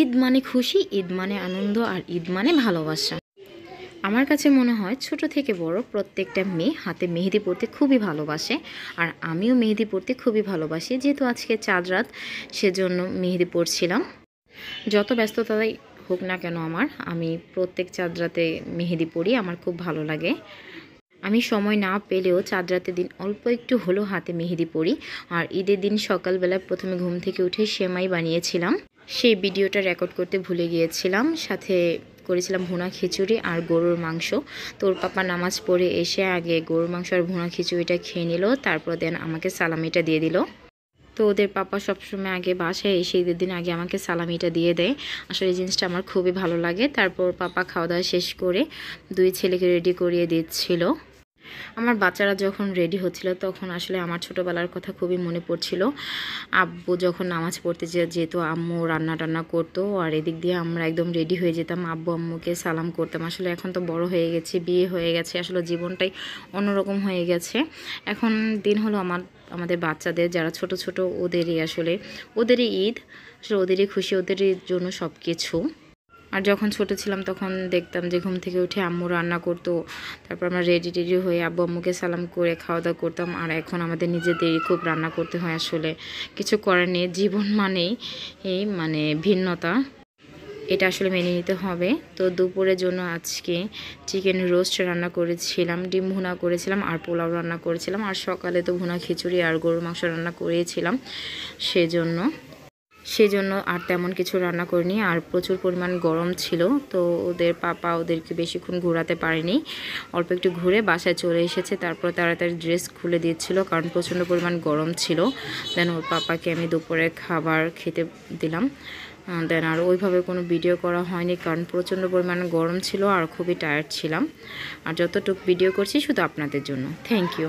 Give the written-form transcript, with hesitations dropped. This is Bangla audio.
ঈদ মানে খুশি, ঈদ মানে আনন্দ, আর ঈদ মানে ভালোবাসা। আমার কাছে মনে হয় ছোট থেকে বড় প্রত্যেকটা মেয়ে হাতে মেহেদি পরতে খুবই ভালোবাসে। আর আমিও মেহেদি পরতে খুবই ভালোবাসি। যেহেতু আজকে চাঁদ রাত, সেজন্য মেহেদি পরছিলাম। যত ব্যস্ততাই হোক না কেন আমি প্রত্যেক চাঁদ রাতে মেহেদি পরি, আমার খুব ভালো লাগে। আমি সময় না পেলেও চাঁদ রাতের দিন অল্প একটু হলেও হাতে মেহেদি পরি। আর ঈদের দিন সকালবেলা প্রথমে ঘুম থেকে উঠে সেমাই বানিয়েছিলাম, সেই ভিডিওটা রেকর্ড করতে ভুলে গিয়েছিলাম। সাথে করেছিলাম ভুনা খিচুড়ি আর গরুর মাংস। তোর পাপা নামাজ পড়ে এসে আগে গরুর মাংস আর ভুনা খিচুড়িটা খেয়ে নিল, তারপর দেন আমাকে সালামিটা দিয়ে দিল। তো ওদের পাপা সবসময় আগে বাসায় এসে ঈদের দিন আগে আমাকে সালামিটা দিয়ে দেয়। আসলে এই জিনিসটা আমার খুবই ভালো লাগে। তারপর পাপা খাওয়া দাওয়া শেষ করে দুই ছেলেকে রেডি করিয়ে দিচ্ছিল। আমার বাচ্চারা যখন রেডি হচ্ছিল তখন আসলে আমার ছোটোবেলার কথা খুবই মনে পড়ছিল। আব্বু যখন নামাজ পড়তে যেত, আম্মু রান্না টান্না করতো, আর এদিক দিয়ে আমরা একদম রেডি হয়ে যেতাম, আব্বু আম্মুকে সালাম করতাম। আসলে এখন তো বড় হয়ে গেছে, বিয়ে হয়ে গেছে, আসলে জীবনটাই অন্যরকম হয়ে গেছে। এখন দিন হলো আমাদের বাচ্চাদের যারা ছোট ছোট, ওদেরই ঈদ, আসলে ওদেরই খুশি, ওদেরই জন্য সব কিছু। আর যখন ছোট ছিলাম তখন দেখতাম যে ঘুম থেকে উঠে আম্মু রান্না করতো, তারপর আমরা রেডি টেডি হয়ে আব্বু আম্মুকে সালাম করে খাওয়া দাওয়া করতাম। আর এখন আমাদের নিজেদেরই খুব রান্না করতে হয়, আসলে কিছু করার নেই, জীবন মানেই মানে ভিন্নতা, এটা আসলে মেনে নিতে হবে। তো দুপুরের জন্য আজকে চিকেন রোস্ট রান্না করেছিলাম, ডিম ভুনা করেছিলাম, আর পোলাও রান্না করেছিলাম। আর সকালে তো ভুনা খিচুড়ি আর গরুর মাংস রান্না করেছিলাম, সেজন্য আর তেমন কিছু রান্না করিনি। আর প্রচুর পরিমাণ গরম ছিল, তো ওদের পাপা ওদেরকে বেশিক্ষণ ঘোরাতে পারেনি, অল্প একটু ঘুরে বাসায় চলে এসেছে। তারপর তাড়াতাড়ি ড্রেস খুলে দিচ্ছিল, কারণ প্রচণ্ড পরিমাণ গরম ছিল। দেন ওর পাপাকে আমি দুপুরে খাবার খেতে দিলাম। দেন আর ওইভাবে কোনো ভিডিও করা হয়নি, কারণ প্রচণ্ড পরিমাণ গরম ছিল আর খুবই টায়ার্ড ছিলাম। আর যতটুকু ভিডিও করছি শুধু আপনাদের জন্য। Thank you.